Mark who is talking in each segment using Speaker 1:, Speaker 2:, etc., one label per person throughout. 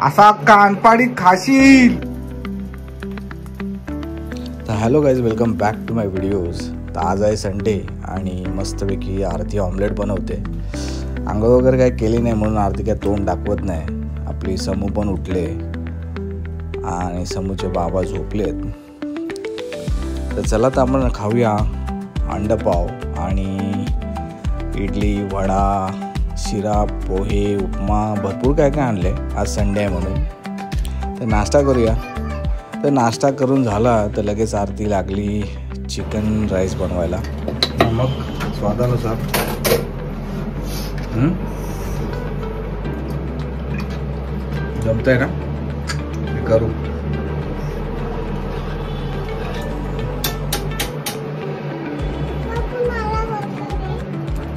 Speaker 1: असा कानपाडीत खाशील. तर hello guys, welcome back to my videos. तर आज आहे संडे आणि मस्तपैकी आरती ऑमलेट बनवते. आंघोळ वगैरे काय केली नाही म्हणून आरती काय तोंड दाखवत नाही. आपली समू पण उठले आणि समूचे बाबा झोपलेत. तर चला तर आपण खाऊया अंडपाव आणि इडली, वडा, शिरा, पोहे, उपमा, भरपूर काय काय आणले. आज संडे आहे म्हणून. तर नाश्ता करूया. तर नाश्ता करून झाला तर लगेच आरती लागली चिकन राईस बनवायला. मग स्वादानुसार जमतंय ना, करू.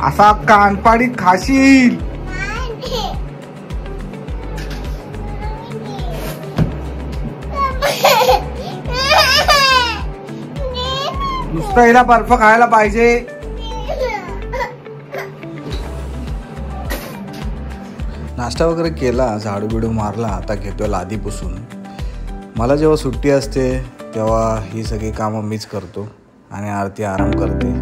Speaker 1: असा कानपाडीत खाशील. नुसतं हिला बर्फ खायला पाहिजे. नाश्ता वगैरे केला, झाडू बिडू मारला. आता घेतोय लादी पुसून. मला जेव्हा सुट्टी असते तेव्हा ही सगळी कामं मीच करतो आणि आरती आराम करते.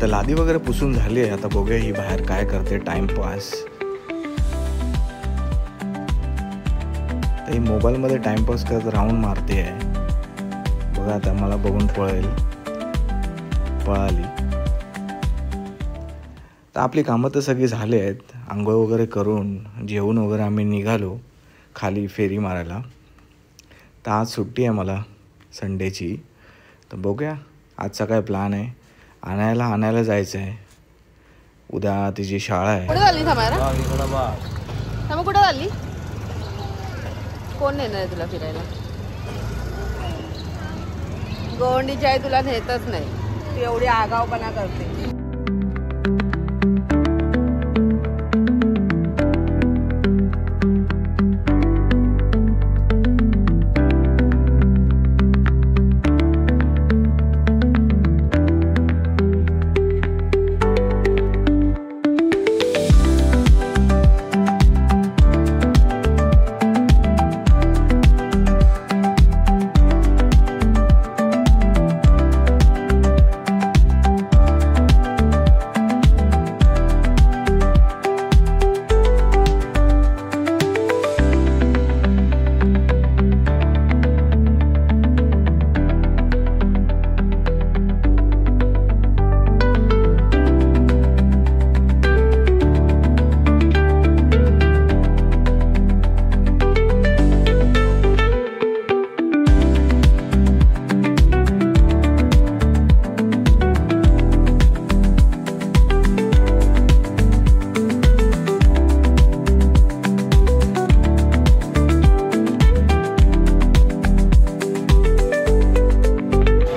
Speaker 1: तर लादी वगैरे पुसून झाली आहे. आता बघूया ही बाहेर काय करते टाइमपास. तर ही मोबाईलमध्ये टाइमपास करत राऊंड मारते आहे. बघा आता मला बघून पळाली. तर आपली कामं तर सगळी झाली आहेत. आंघोळ वगैरे करून जेवून वगैरे आम्ही निघालो खाली फेरी मारायला. तर आज सुट्टी आहे मला संडेची. तर बघूया आजचा काय प्लॅन आहे. आणायला जायचं आहे. उद्या तिची शाळा आहे.
Speaker 2: कुठे झाली थांबायला? कुठे झाली? कोण नेणार आहे तुला फिरायला? गोंडीची आई तुला नेतच नाही. तू एवढी आगाऊपणा करते.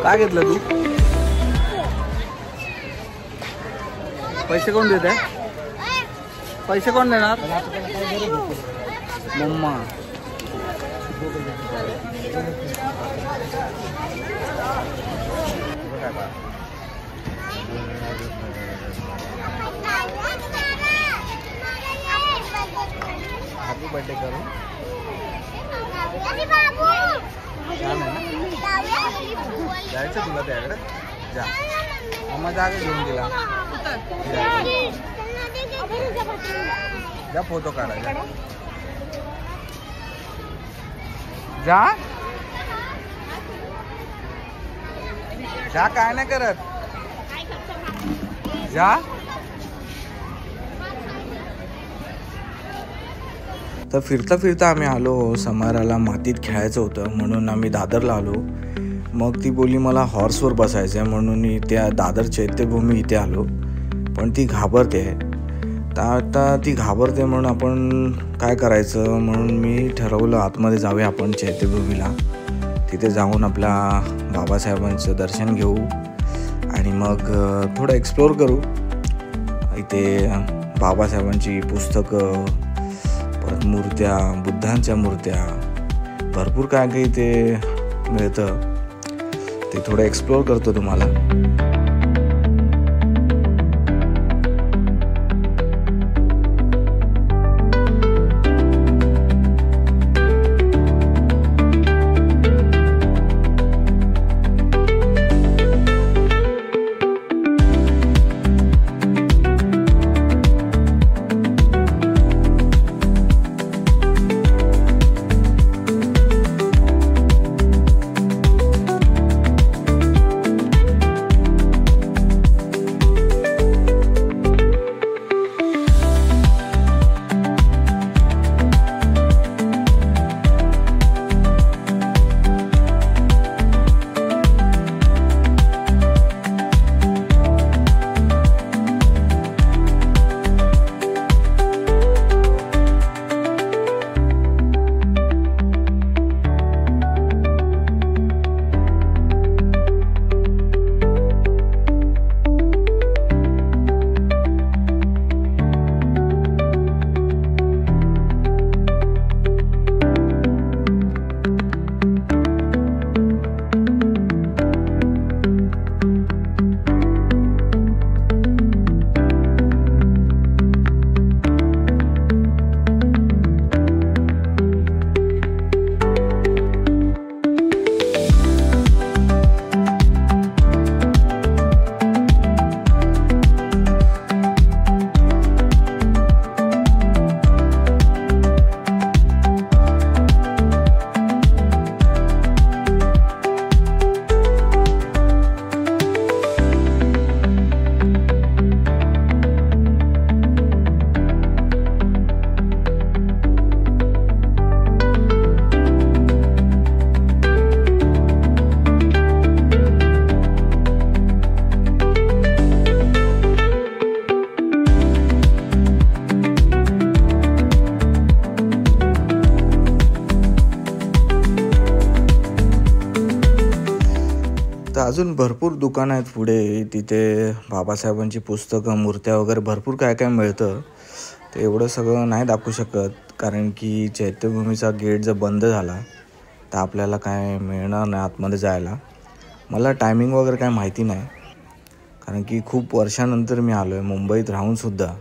Speaker 1: काय घेतलं तू? पैसे कोण देत आहे? पैसे कोण देणार? मम्मा. हॅपी बर्थडे करू. छान आहे ना. जायचं तुला त्याकडे जा. मम्मा जागा घेऊन गेला. जा फोटो काढा जा जा. काय नाही करत जा. तर फिरता फिरता आम्ही आलो. समाराला मातीत खेळायचं होतं म्हणून आम्ही दादरला आलो. मग ती बोलली मला हॉर्सवर बसायचं आहे म्हणून मी त्या दादर चैत्यभूमी इथे आलो. पण ती घाबरते. तर आता ती घाबरते म्हणून आपण काय करायचं म्हणून मी ठरवलं आतमध्ये जाऊया आपण चैत्यभूमीला. तिथे जाऊन आपल्या बाबासाहेबांचं दर्शन घेऊ आणि मग थोडं एक्सप्लोअर करू. इथे बाबासाहेबांची पुस्तकं, परत मूर्त्या, बुद्धांच्या मूर्त्या, भरपूर काय काही इथे मिळतं. ते थोडं एक्सप्लोअर करतो तुम्हाला. तर अजून भरपूर दुकानं आहेत पुढे. तिथे बाबासाहेबांची पुस्तकं, मूर्त्या वगैरे भरपूर काय काय मिळतं. ते एवढं सगळं नाही दाखवू शकत कारण की चैत्यभूमीचा गेट जर बंद झाला तर आपल्याला काय मिळणार नाही आतमध्ये जायला. मला टायमिंग वगैरे काय माहिती नाही कारण की खूप वर्षानंतर मी आलो आहे मुंबईत राहूनसुद्धा.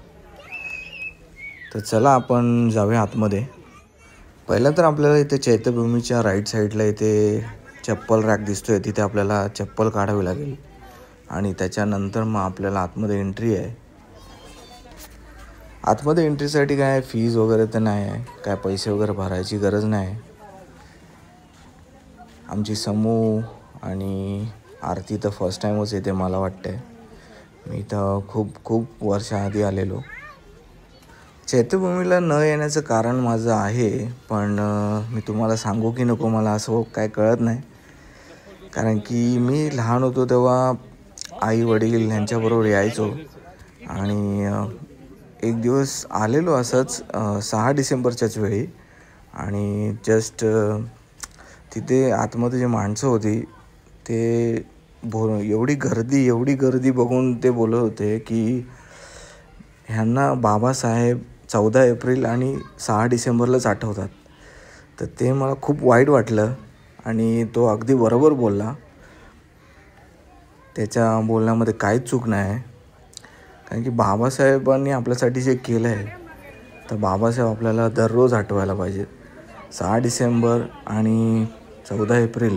Speaker 1: तर चला आपण जाऊया आतमध्ये. पहिलं तर आपल्याला इथे चैत्यभूमीच्या राईट साईडला इथे चप्पल रॅक दिसतोय. तिथे आपल्याला चप्पल काढावी लागेल आणि त्याच्यानंतर मग आपल्याला आतमध्ये एंट्री आहे. आतमध्ये एंट्रीसाठी काय फीज वगैरे तर नाही आहे, काय पैसे वगैरे भरायची गरज नाही. आमची समूह आणि आरती तर फर्स्ट टाईमच येते मला वाटते. मी तर खूप वर्षाआधी आलेलो. चैत्यभूमीला न येण्याचं कारण माझं आहे, पण मी तुम्हाला सांगू की नको मला असं काय कळत नाही. कारण की मी लहान होतो तेव्हा आई वडील ह्यांच्याबरोबर यायचो आणि एक दिवस आलेलो असंच 6 डिसेंबरच्याच वेळी. आणि जस्ट तिथे आतमध्ये जे माणसं होती ते एवढी गर्दी बघून ते बोलत होते की ह्यांना बाबासाहेब 14 एप्रिल आणि 6 डिसेंबरलाच आठवतात. तर ते मला खूप वाईट वाटलं आणि तो अगदी बरोबर बोलला. त्याच्या बोलण्यामध्ये काहीच चूक नाही. कारण की बाबासाहेबांनी आपल्यासाठी जे केलं आहे तर बाबासाहेब आपल्याला दररोज आठवायला पाहिजे. 6 डिसेंबर आणि 14 एप्रिल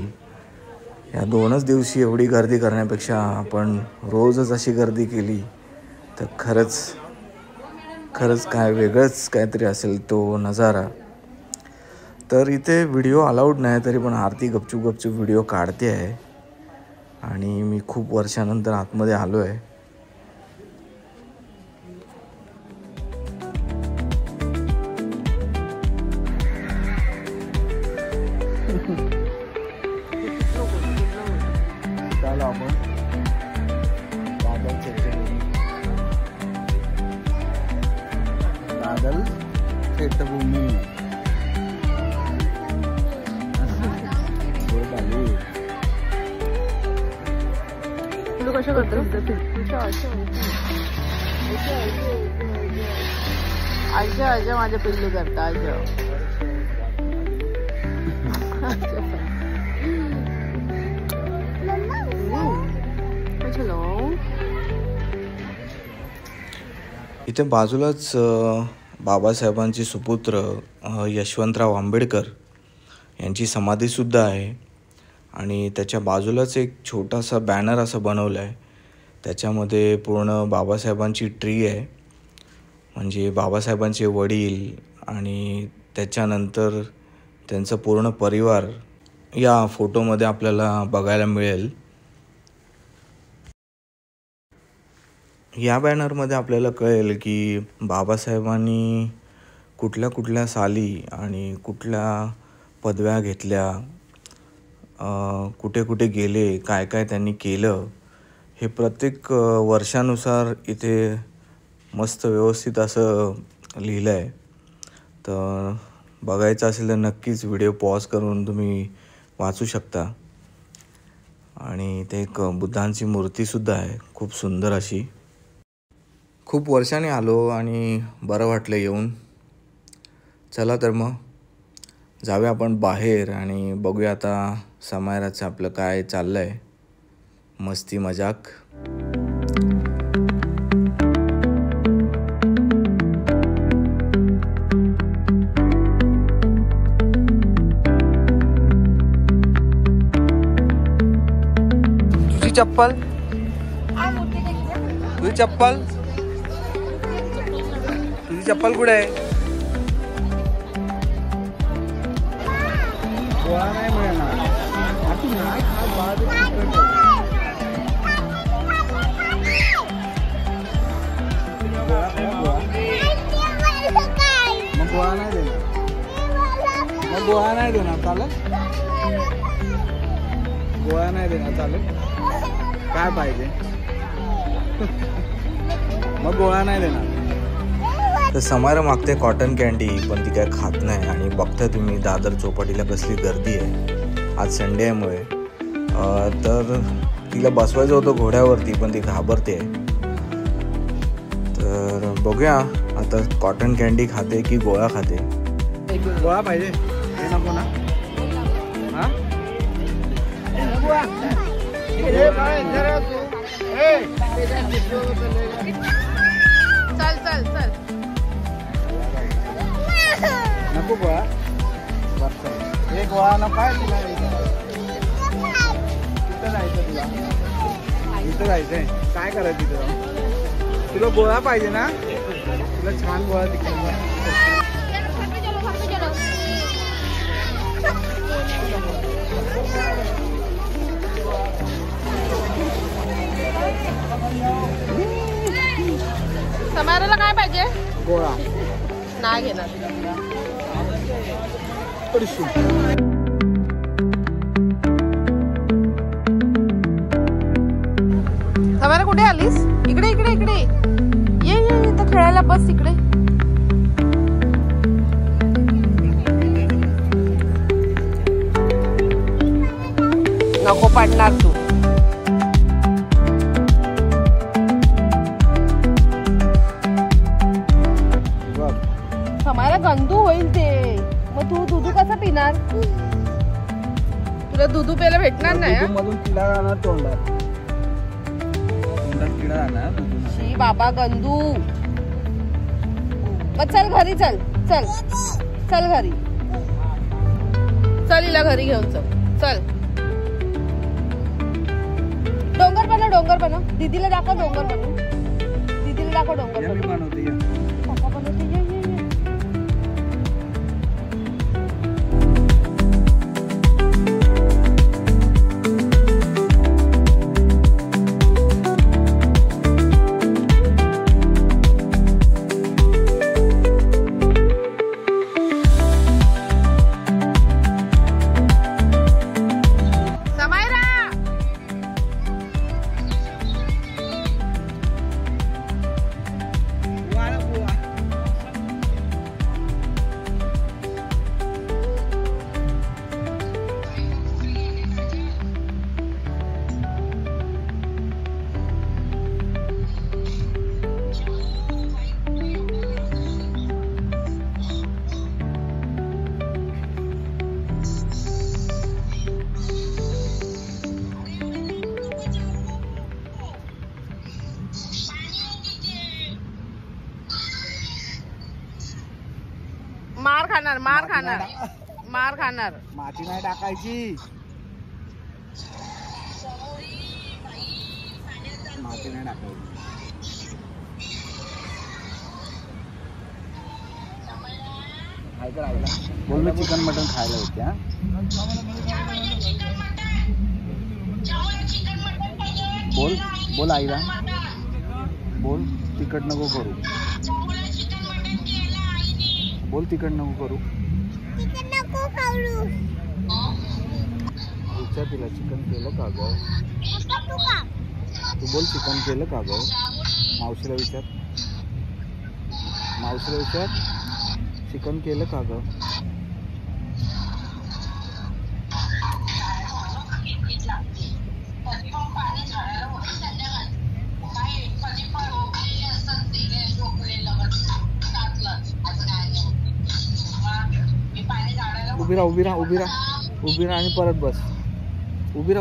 Speaker 1: या 2च दिवशी एवढी गर्दी करण्यापेक्षा आपण रोजच अशी गर्दी केली तर खरंच काय वेगळंच काहीतरी असेल तो नजारा. तर इथे व्हिडिओ अलाउड नाही, तरी पण आरती गपचूप व्हिडिओ काढते आहे आणि मी खूप वर्षानंतर आतमध्ये आलो आहे. दादल चैत्यभूमी
Speaker 2: कशा करतो आजा माझ्या पिल्लू करता आजा.
Speaker 1: इथे बाजूलाच बाबासाहेबांचे सुपुत्र यशवंतराव आंबेडकर यांची समाधीसुद्धा आहे आणि त्याच्या बाजूलाच एक छोटासा बॅनर असं बनवलं आहे. त्याच्यामध्ये पूर्ण बाबासाहेबांची ट्री आहे, म्हणजे बाबासाहेबांचे वडील आणि त्याच्यानंतर त्यांचा पूर्ण परिवार या फोटोमध्ये आपल्याला बघायला मिळेल. या बॅनरमध्ये आपल्याला कळेल की बाबासाहेबांनी कुठल्या साली आणि कुठल्या पदव्या घेतल्या, कुठे गेले, काय त्यांनी केलं, हे प्रत्येक वर्षानुसार इथे मस्त व्यवस्थित असं लिहिलं आहे. तर बघायचं असेल तर नक्कीच व्हिडिओ पॉज करून तुम्ही वाचू शकता. आणि ते एक बुद्धांची मूर्तीसुद्धा आहे, खूप सुंदर अशी. खूप वर्षांनी आलो आणि बरं वाटलं येऊन. चला तर मग जाऊया आपण बाहेर आणि बघूया आता समायराचं आपलं काय चाललं आहे, मस्ती मजाक. तुझी चप्पल कुठे आहे? नाही मिळणार. मग गोळा नाही देणार चालेल? गोळा नाही देणार चालेल? काय पाहिजे? मग गोळा नाही देणार. तर समायरा मागते कॉटन कॅन्डी, पण ती काय खात नाही. आणि बघता तुम्ही दादर चौपाटीला कसली गर्दी आहे आज संडे आहे. तर तिला बसवायचं होतं घोड्यावरती, पण ती घाबरते. तर बघूया आता कॉटन कॅन्डी खाते की गोळा खाते. गोळा पाहिजे नको ना? हां
Speaker 2: चल
Speaker 1: नको गोळा. हे गोळा नको आहे तुला. इथं जायचं तुला, इथं जायचंय. काय करायचं तिथं? तुला गोळा पाहिजे ना? तुला छान गोळा तिकडे.
Speaker 2: समायराला काय पाहिजे?
Speaker 1: गोळा
Speaker 2: नाही घेणार. समायरा कुठे आलीस? इकडे ये इथं खेळायला बस इकडे. नको पडणार तू. समायरा गंदू होईल ते. मग तू दूध कसं पिणार? तुला दूध प्यायला भेटणार नाही.
Speaker 1: मधून किडा राहणार तोंडात किडा राहणार.
Speaker 2: शी बाबा गंदू. मग चल घरी. चल घरी. चल हिला घरी घेऊन चल. चल डोंगर बनव दीदीला दाखव डोंगर बनव दीदीला दाखव डोंगर
Speaker 1: बनवते
Speaker 2: पप्पा बनवते ये मार खाणार
Speaker 1: माती नाही टाकायची माती नाही टाकायची बोल मी चिकन मटन खायला होते बोल बोल आईला बोल तिखट नको करू बोल तिखट नको करू विचार तिला चिकन केलं का ग तू बोल चिकन केलं का ग मावशीला विचार चिकन केलं का ग उभी राहा आणि परत बस उभी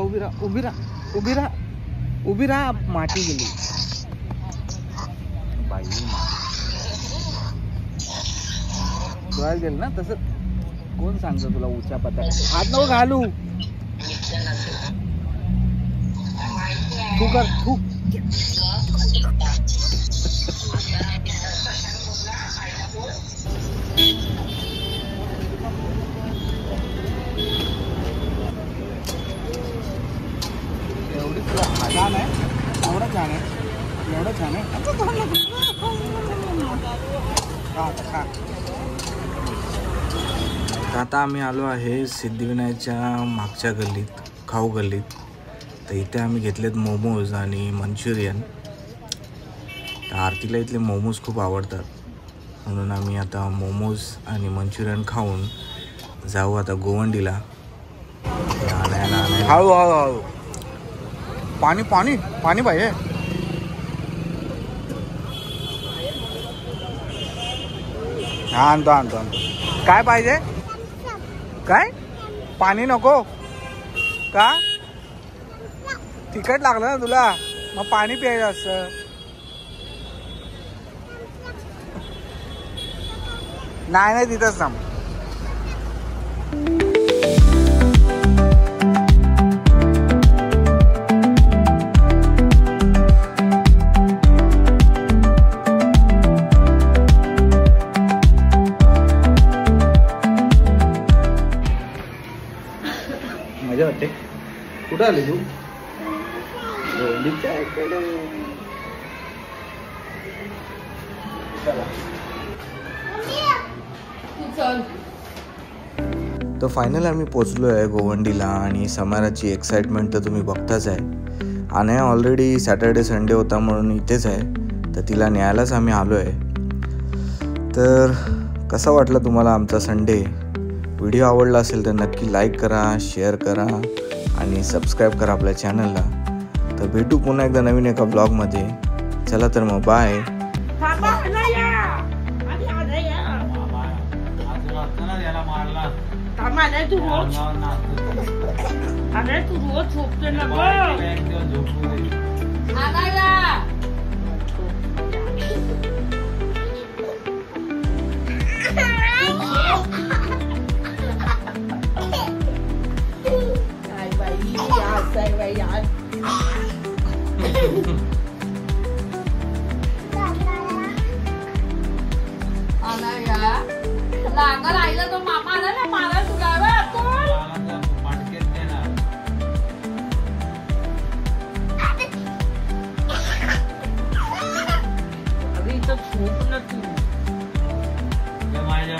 Speaker 1: राहा माती गेली बाई डोळ्यात गेलं ना तसं कोण सांगतं तुला उच्या पत्या हात नको घालू तू कर तू छान आहे एवढं छान आहे आता आम्ही आलो आहे सिद्धिविनायकच्या मागच्या गल्लीत खाऊ गल्लीत तर इथे आम्ही घेतलेत मोमोज आणि मंचुरियन तर आरतीला इथले मोमोज खूप आवडतात म्हणून आम्ही आता मोमोज आणि मंचुरियन खाऊन जाऊ आता गोवंडीला हळू पाणी पाहिजे हा आणतो काय पाहिजे काय पाणी नको का तिखट लागलं ना तुला मग पाणी प्यायचं असतं नाही तिथंच थांब मजा वाटते कुठं आली तू तर फायनल आम्ही पोचलो आहे गोवंडीला आणि समाराची एक्साइटमेंट तर तुम्ही बघताच आहे आणि ऑलरेडी सॅटर्डे संडे होता म्हणून इथेच आहे तर तिला न्यायलाच आम्ही आलो आहे तर कसा वाटला तुम्हाला आमचा संडे व्हिडिओ आवडला असेल तर नक्की लाईक करा शेअर करा आणि सबस्क्राईब करा आपल्या चॅनलला तर भेटू पुन्हा एकदा नवीन एका ब्लॉगमध्ये चला तर मग बाय
Speaker 2: तू रोज झोपते ना गं आला या लागल आईला तो मामा आला ना मला तुला
Speaker 3: अरे इथं खूप ना तू माझ्या